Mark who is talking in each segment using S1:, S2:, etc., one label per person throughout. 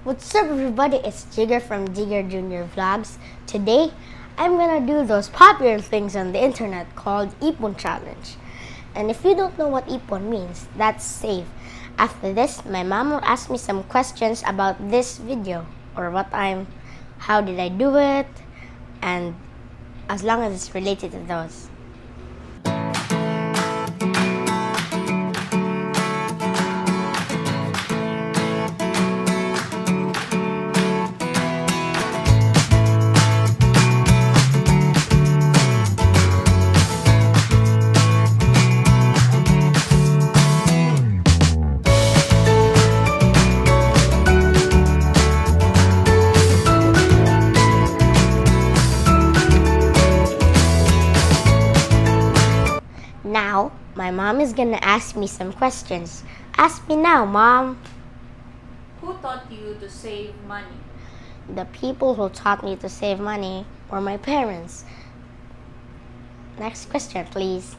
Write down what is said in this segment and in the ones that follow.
S1: What's up everybody, it's Jigger from Jigger Junior Vlogs. Today, I'm gonna do those popular things on the internet called Ipon Challenge. And if you don't know what Ipon means, that's save. After this, my mom will ask me some questions about this video or how did I do it, and as long as it's related to those. Now, my mom is gonna ask me some questions. Ask me now, Mom.
S2: Who taught you to save money?
S1: The people who taught me to save money were my parents. Next question, please.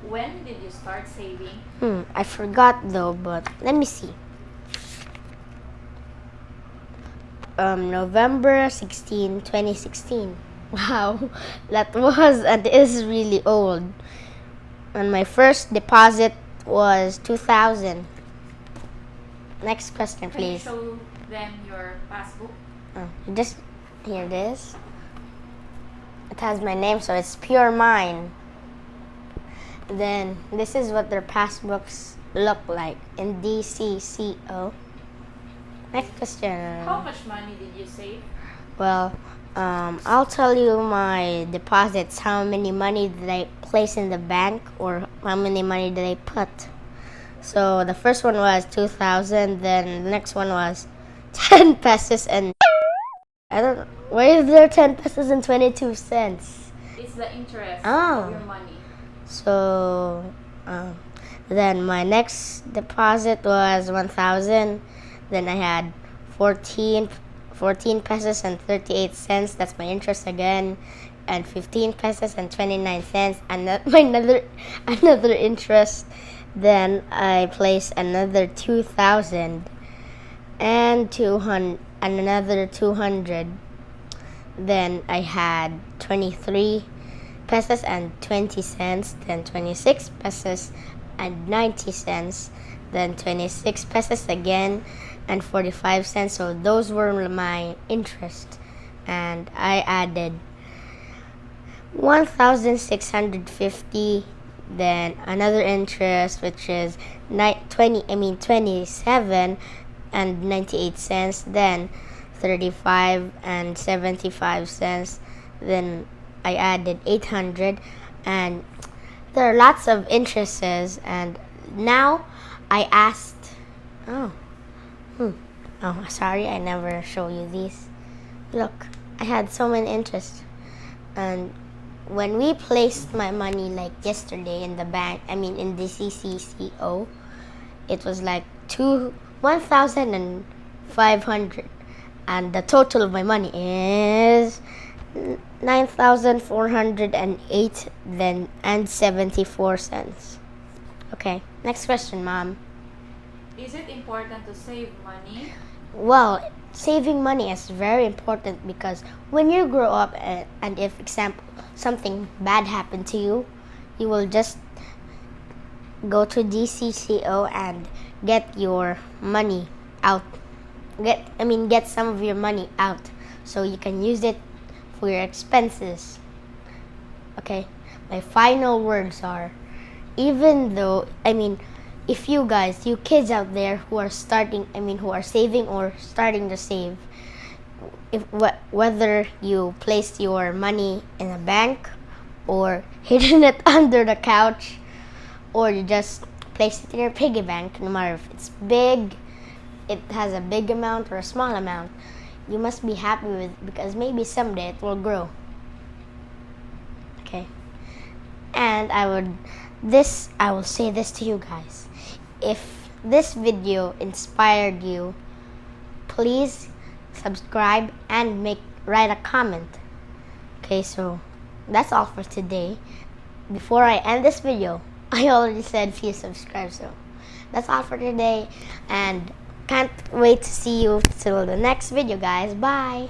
S2: When did you start saving?
S1: I forgot though, but let me see. November 16, 2016. Wow, that was and is really old. And my first deposit was 2,000. Next question,
S2: Can you
S1: please.
S2: show them your passbook?
S1: Just here it is. It has my name, so it's pure mine. Then this is what their passbooks look like in DCCO. Next question.
S2: How much money did you save?
S1: Well, I'll tell you my deposits. How many money did I place in the bank, or how many money did I put? So the first one was 2,000. Then the next one was 10 pesos and I don't know. Where is there 10 pesos and 22 cents?
S2: It's the interest
S1: Oh.
S2: of your money.
S1: So then my next deposit was 1,000. Then I had 14 pesos and 38 cents. That's my interest again. And 15 pesos and 29 cents. And another interest. Then I placed another 2,000 and 200 and another 200. Then I had 23 pesos and 20 cents. Then 26 pesos and 90 cents. Then 26 pesos again and 45 cents. So those were my interest, and I added 1,650. Then another interest, which is 27 and 98 cents. Then 35 and 75 cents. Then I added 800, and there are lots of interests. And now I asked. Oh, sorry, I never show you these. Look, I had so many interests. And when we placed my money like yesterday in the bank, in the CCCO, it was like 1,500. And the total of my money is 9,408 then and 74 cents. Okay, next question, Mom.
S2: Is it important to save money?
S1: Well, saving money is very important because when you grow up and if, example, something bad happened to you, you will just go to DCCO and get your money out. Get some of your money out so you can use it for your expenses. Okay, my final words are, if you kids out there who are who are saving or starting to save, whether you placed your money in a bank or hidden it under the couch, or you just placed it in your piggy bank, no matter if it's big, it has a big amount or a small amount, you must be happy with it because maybe someday it will grow. Okay, and I will say this to you guys. If this video inspired you, please subscribe and write a comment. Okay, so that's all for today. Before I end this video, I already said please subscribe, so that's all for today, and can't wait to see you till the next video, guys. Bye.